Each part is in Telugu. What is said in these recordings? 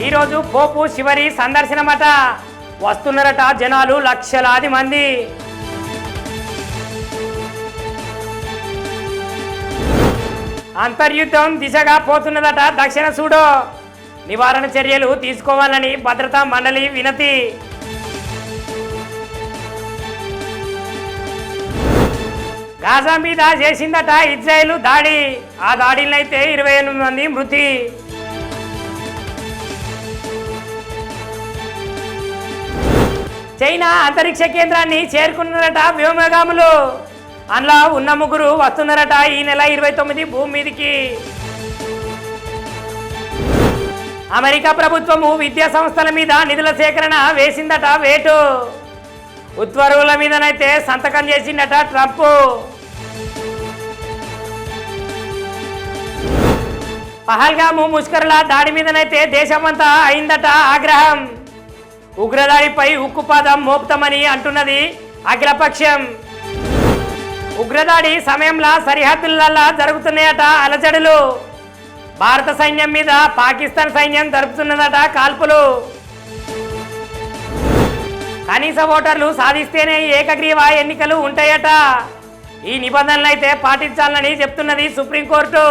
ఈరోజు పోపు శివరి సందర్శనమట. వస్తున్నారట జనాలు లక్షలాది మంది. అంతర్యుద్ధం దిశగా పోతున్నదట దక్షిణ సూడో. నివారణ చర్యలు తీసుకోవాలని భద్రతా మండలి వినతి. గాజా మీద చేసిందట ఇజ్రాయెల్ దాడి. ఆ దాడిలైతే 28 మంది మృతి. చైనా అంతరిక్ష కేంద్రాన్ని చేరుకున్నారట వ్యోమగాములు. అందులో ఉన్న 3 వస్తున్నారట ఈ నెల 29 భూమి మీదికి. అమెరికా ప్రభుత్వము విద్యా సంస్థల మీద నిధుల సేకరణ వేసిందట వేటు. ఉత్తర్వుల మీదనైతే సంతకం చేసిందట ట్రంప్. పహల్గాము ముష్కరుల దాడి మీదనైతే దేశమంతా అయిందట ఆగ్రహం. ఉగ్రదాడిపై ఉక్కుపాదం మోపుతామని అంటున్నది అఖిలపక్షం. ఉగ్రదాడి సమయంలో సరిహద్దులల్లా జరుగుతున్నాయట అలజడులు. భారత సైన్యం మీద పాకిస్తాన్ సైన్యం జరుపుతున్నదట కాల్పులు. కనీస ఓటర్లు సాధిస్తేనే ఏకగ్రీవ ఎన్నికలు ఉంటాయట. ఈ నిబంధనలు అయితే పాటించాలని చెప్తున్నది సుప్రీంకోర్టు.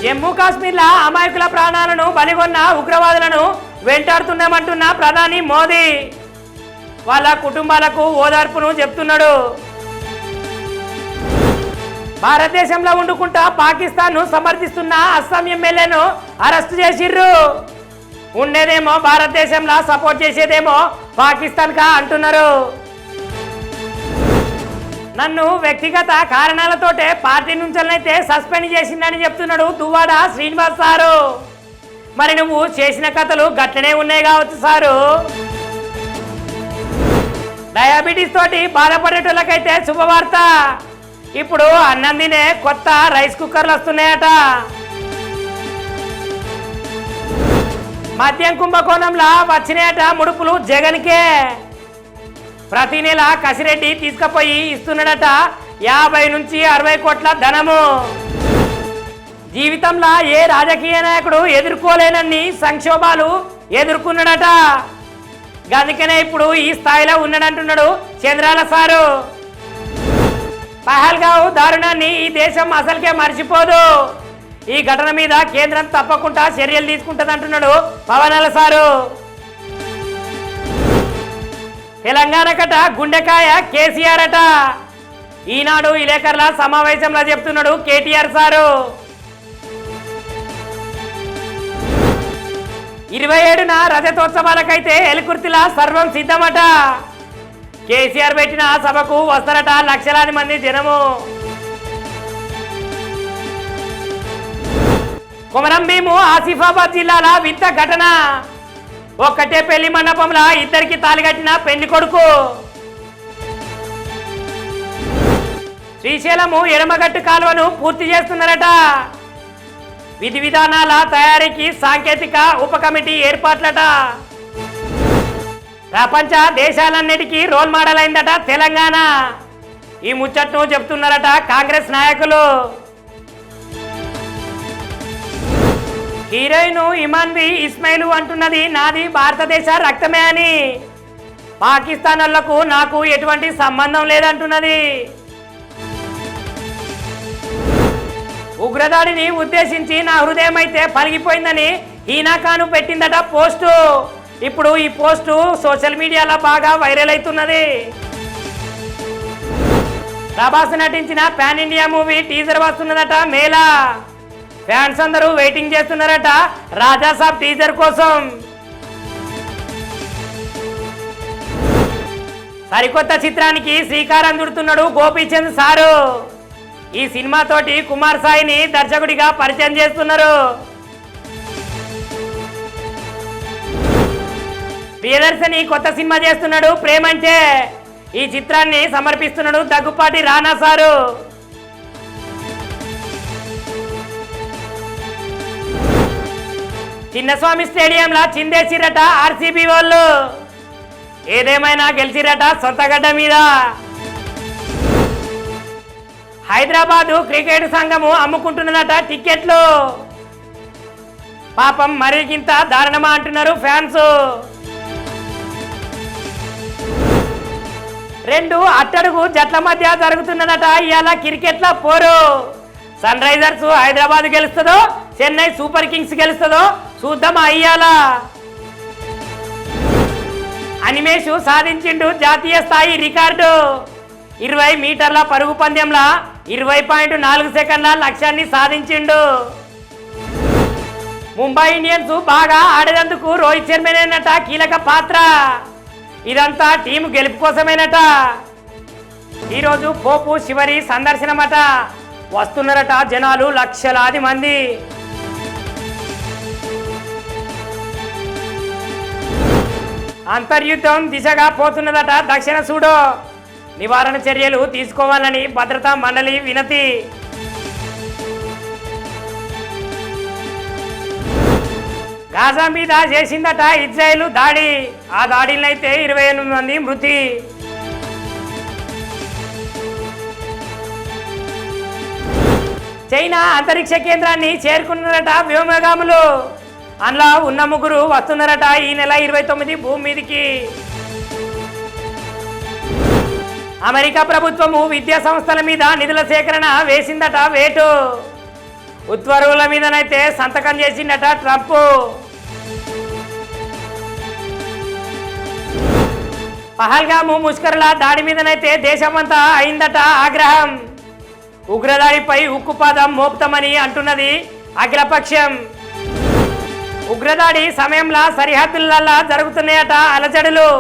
జమ్మూ కాశ్మీర్లో అమాయకుల ప్రాణాలను బలిగొన్న ఉగ్రవాదులను వెంటాడుతున్నామంటున్న ప్రధాని మోదీ వాళ్ళ కుటుంబాలకు ఓదార్పును చెప్తున్నాడు. భారతదేశంలో ఉండుకుంటా పాకిస్తాన్ను సమర్థిస్తున్న అస్సాం ఎమ్మెల్యేను అరెస్టు చేసిర్రు. ఉండేదేమో భారతదేశంలో సపోర్ట్ చేసేదేమో పాకిస్తాన్గా అంటున్నారు. నన్ను వ్యక్తిగత కారణాలతోటే పార్టీ నుంచైతే సస్పెండ్ చేసిందని చెప్తున్నాడు దువ్వాడ శ్రీనివాస్ సారు. మరి నువ్వు చేసిన కథలు గట్లనే ఉన్నాయి కావచ్చు సారు. డయాబెటీస్ తోటి బాధపడేటోళ్ళకైతే శుభవార్త. ఇప్పుడు అన్నం తినే కొత్త రైస్ కుక్కర్లు వస్తున్నాయట. మద్యం కుంభకోణంలో వచ్చినాయట ముడుపులు జగన్కే. ప్రతి నెల కసిరెడ్డి తీసుకుపోయి ఇస్తున్నాడట 50 నుంచి 60 కోట్ల ధనము. జీవితంలో ఏ రాజకీయ నాయకుడు ఎదుర్కోలేనన్ని సంక్షోభాలు ఎదుర్కొన్నాడట. అందుకనే ఇప్పుడు ఈ స్థాయిలో ఉన్నాడంటున్నాడు చంద్రాల సారు. పహల్గావ్ దారుణాన్ని ఈ దేశం అసలుకే మర్చిపోదు. ఈ ఘటన మీద కేంద్రం తప్పకుండా చర్యలు తీసుకుంటుంది అంటున్నాడు పవనాల సారు. తెలంగాణకట గుండెకాయ కేసీఆర్ అట. ఈనాడు విలేకరుల సమావేశంలో చెప్తున్నాడు కేటీఆర్ సారు. 27న రజతోత్సవాలకైతే ఎలుకుర్తిలా సర్వం సిద్ధమట. కేసీఆర్ పెట్టిన సభకు వస్తారట లక్షలాది మంది జనము. కొమరం భీము ఆసిఫాబాద్ జిల్లాల వింత ఘటన. ఒక్కటే పెళ్లి మండపంలో ఇద్దరికి తాలిగట్టిన పెళ్లి కొడుకు. శ్రీశైలము ఎడమగట్టు కాలువను పూర్తి చేస్తున్నారట. విధి విధానాల తయారీకి సాంకేతిక ఉప కమిటీ ఏర్పాట్లట. ప్రపంచ దేశాలన్నిటికీ రోల్ మోడల్ అయిందట తెలంగాణ. ఈ ముచ్చట్ను చెప్తున్నారట కాంగ్రెస్ నాయకులు. హీరోయిన్ ఇమాన్వి ఇస్మాయిల్ అంటున్నది నాది భారతదేశ రక్తమే అని. పాకిస్తాన్ వాళ్లకు నాకు ఎటువంటి సంబంధం లేదంటున్నది. ఉగ్రదాడిని ఉద్దేశించి నా హృదయం అయితే పలిగిపోయిందని హీనాఖాను పెట్టిందట పోస్టు. ఇప్పుడు ఈ పోస్టు సోషల్ మీడియాలో బాగా వైరల్ అవుతున్నది. ప్రభాస్ నటించిన పాన్ ఇండియా మూవీ టీజర్ వస్తున్నదట మేళా. ఫ్యాన్స్ అందరూ వెయిటింగ్ చేస్తున్నారట రాజాసాబ్ టీజర్ కోసం. సరికొత్త చిత్రానికి శ్రీకారం చుడుతున్నాడు గోపీచంద్ సారు. ఈ సినిమాతోటి కుమార్ సాయిని దర్శకుడిగా పరిచయం చేస్తున్నారు. ప్రియదర్శని కొత్త సినిమా చేస్తున్నాడు ప్రేమంటే. ఈ చిత్రాన్ని సమర్పిస్తున్నాడు దగ్గుపాటి రానా సారు. చిన్నస్వామి స్టేడియంలో చిందేసిరట ఆర్సీబీ వాళ్ళు. ఏదేమైనా గెలిచిరట సొంత గడ్డ మీద. హైదరాబాదు క్రికెట్ సంఘము అమ్ముకుంటున్నదట టిక్కెట్లు. పాపం మరిగింత దారుణమా అంటున్నారు ఫ్యాన్స్. 2 అట్టడుగు జట్ల మధ్య జరుగుతున్నదట ఇవాళ క్రికెట్ల పోరు. సన్ రైజర్స్ హైదరాబాద్ గెలుస్తుందో, చెన్నై సూపర్ కింగ్స్ గెలుస్తుందో చూద్దాం. అయ్యాల అనిమేష్ సాధించిండు జాతీయ స్థాయి రికార్డు. 20 మీటర్ల పరుగు పందెంలో 20.4 సెకండ్ల లక్ష్యాన్ని సాధించిండు. ముంబై ఇండియన్స్ బాగా ఆడేందుకు రోహిత్ శర్మనేనట కీలక పాత్ర. ఇదంతా టీము గెలుపు కోసమేనట. ఈరోజు పోపు శివరి సందర్శనమట. వస్తున్నారట జనాలు లక్షలాది మంది. అంతర్యుద్ధం దిశగా పోతున్నదట దక్షిణ సూడో. నివారణ చర్యలు తీసుకోవాలని భద్రతా మండలి వినతి. గాజా మీద చేసిందట ఇజ్రాయెల్ దాడి. ఆ దాడిలైతే 28 మంది మృతి. చైనా అంతరిక్ష కేంద్రాన్ని చేరుకున్నారట వ్యోమగాములు. అందులో ఉన్న 3 వస్తున్నారట ఈ నెల 29 భూమి మీదికి. అమెరికా ప్రభుత్వము విద్యా సంస్థల మీద నిధుల సేకరణ వేసిందట వేటు. ఉత్తర్వుల మీదనైతే సంతకం చేసిందట ట్రంప్. పహల్గాము ముష్కరుల దాడి మీదనైతే దేశమంతా అయిందట ఆగ్రహం. ఉగ్రదాడిపై ఉక్కుపాదం మోపుతామని అంటున్నది అగ్రపక్షం. ఉగ్రదాడి సమయంలో సరిహద్దులల్లా జరుగుతున్నాయట అలజడులు.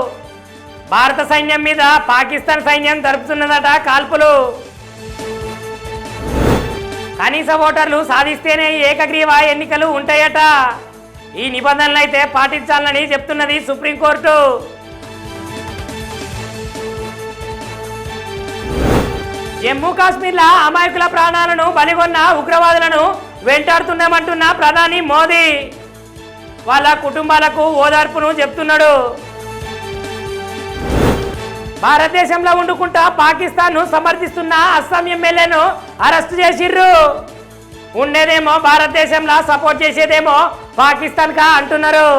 భారత సైన్యం మీద పాకిస్తాన్ సైన్యం జరుపుతున్నదట కాల్పులు. కనీస ఓటర్లు సాధిస్తేనే ఏకగ్రీవ ఎన్నికలు ఉంటాయట. ఈ నిబంధనలు అయితే పాటించాలని చెప్తున్నది సుప్రీంకోర్టు. జమ్మూ కాశ్మీర్లో అమాయకుల ప్రాణాలను బలిగొన్న ఉగ్రవాదులను వెంటాడుతున్నామంటున్న ప్రధాని మోదీ వాళ్ళ కుటుంబాలకు ఓదార్పును చెప్తున్నాడు. భారతదేశంలో ఉండుకుంటా పాకిస్తాన్ను సమర్థిస్తున్న అస్సాం ఎమ్మెల్యేను అరెస్టు చేసిర్రు. ఉండేదేమో భారతదేశంలో సపోర్ట్ చేసేదేమో పాకిస్తాన్కా అంటున్నారు.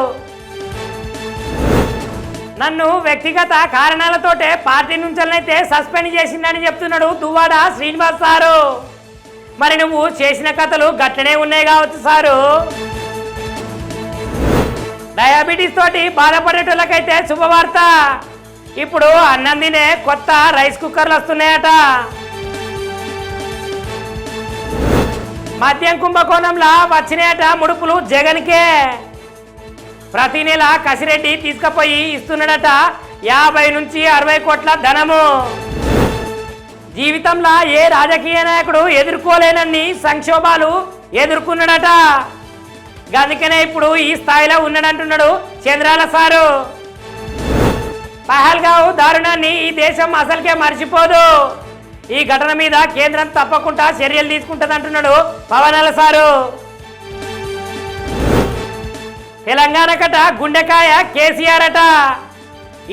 నన్ను వ్యక్తిగత కారణాలతోటే పార్టీ నుంచైతే సస్పెండ్ చేసిందని చెప్తున్నాడు దువ్వాడ శ్రీనివాస్ సారు. మరి నువ్వు చేసిన కథలు గట్లనే ఉన్నాయి కావచ్చు సారు. డయాబెటీస్ తోటి బాధపడేటోళ్ళకైతే శుభవార్త. ఇప్పుడు అన్నం తినే కొత్త రైస్ కుక్కర్లు వస్తున్నాయట. మద్యం కుంభకోణంలో వచ్చినాయట ముడుపులు జగన్కే. ప్రతి నెల కసిరెడ్డి తీసుకుపోయి ఇస్తున్నాడట 50 నుంచి 60 కోట్ల ధనము. జీవితంలో ఏ రాజకీయ నాయకుడు ఎదుర్కోలేనన్ని సంక్షోభాలు ఎదుర్కొన్నాడట. అందుకనే ఇప్పుడు ఈ స్థాయిలో ఉన్నాడంటున్నాడు చంద్రాల సారు. పహల్గావ్ దారుణాన్ని ఈ దేశం అసలుకే మర్చిపోదు. ఈ ఘటన మీద కేంద్రం తప్పకుండా చర్యలు తీసుకుంటుంది అంటున్నాడు పవనాల సారు. తెలంగాణకట గుండెకాయ కేసీఆర్ అట.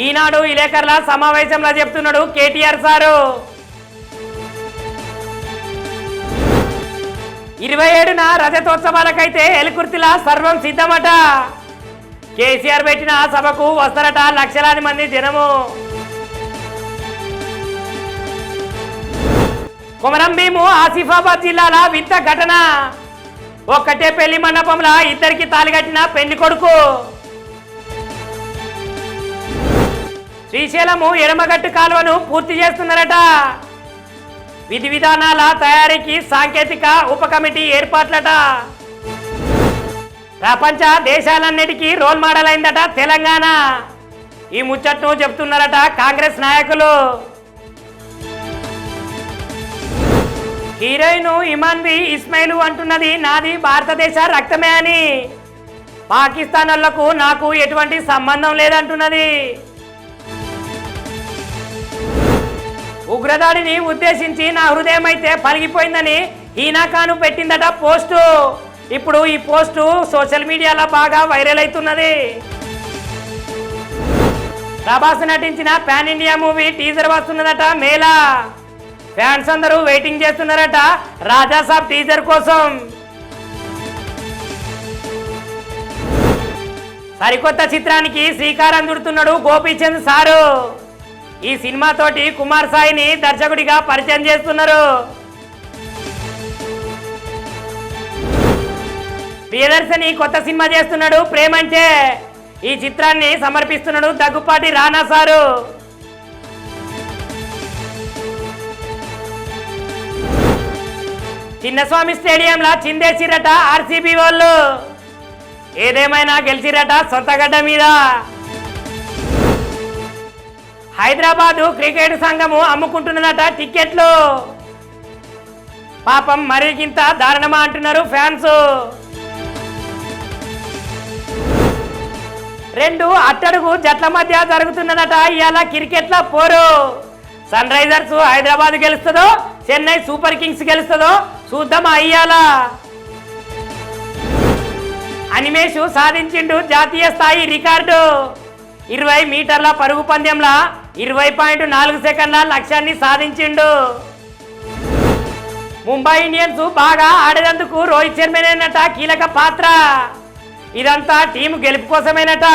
ఈనాడు విలేకరుల సమావేశంలో చెప్తున్నాడు కేటీఆర్ సారు. 27న రజతోత్సవాలకైతే ఎలుకుర్తిలా సర్వం సిద్ధమట. కేసీఆర్ పెట్టిన సభకు వస్తారట లక్షలాది మంది జనము. కొమరం భీము ఆసిఫాబాద్ జిల్లాల వింత ఘటన. ఒక్కటే పెళ్లి మండపంలో ఇద్దరికి తాలిగట్టిన పెళ్లి కొడుకు. శ్రీశైలము ఎడమగట్టు కాలువను పూర్తి చేస్తున్నారట. విధి విధానాల తయారీకి సాంకేతిక ఉప కమిటీ ఏర్పాట్లట. ప్రపంచ దేశాలన్నిటికీ రోల్ మోడల్ అయిందట తెలంగాణ. ఈ ముచ్చట్ను చెప్తున్నారట కాంగ్రెస్ నాయకులు. హీరోయిన్ ఇమాన్వి ఇస్మాయిల్ అంటున్నది నాది భారతదేశ రక్తమే అని. పాకిస్తాన్ వాళ్లకు నాకు ఎటువంటి సంబంధం లేదంటున్నది. ఉగ్రదాడిని ఉద్దేశించి నా హృదయం అయితే పలిగిపోయిందని హీనాఖాను పెట్టిందట పోస్టు. ఇప్పుడు ఈ పోస్టు సోషల్ మీడియాలో బాగా వైరల్ అవుతున్నది. ప్రభాస్ నటించిన పాన్ ఇండియా మూవీ టీజర్ వస్తున్నదట మేళా. ఫ్యాన్స్ అందరూ వెయిటింగ్ చేస్తున్నారట రాజాసాబ్ టీజర్ కోసం. సరికొత్త చిత్రానికి శ్రీకారం చుడుతున్నాడు గోపీచంద్ సారు. ఈ సినిమాతోటి కుమార్ సాయిని దర్శకుడిగా పరిచయం చేస్తున్నారు. ప్రియదర్శిని కొత్త సినిమా చేస్తున్నాడు ప్రేమంటే. ఈ చిత్రాన్ని సమర్పిస్తున్నాడు దగ్గుపాటి రానా సారు. చిన్నస్వామి స్టేడియంలో చిందేసిరట ఆర్సీబీ వాళ్ళు. ఏదేమైనా గెలిచిరట సొంతగడ్డ మీద. హైదరాబాదు క్రికెట్ సంఘము అమ్ముకుంటున్నదట టికెట్లు. పాపం మరిగింత దారుణమా అంటున్నారు ఫ్యాన్స్. 2 అట్టడుగు జట్ల మధ్య జరుగుతున్నదట ఇవాళ క్రికెట్ల పోరు. సన్ రైజర్స్ హైదరాబాద్ గెలుస్తుందో, చెన్నై సూపర్ కింగ్స్ గెలుస్తుందో చూద్దాం అయ్యాల. అనిమేష్ సాధించిండు జాతీయ స్థాయి రికార్డు. 20 మీటర్ల పరుగు పందెంలో 20.4 సెకండ్ల లక్ష్యాన్ని సాధించిండు. ముంబై ఇండియన్స్ బాగా ఆడేందుకు రోహిత్ శర్మనేనట కీలక పాత్ర. ఇదంతా టీం గెలుపు కోసమేనట.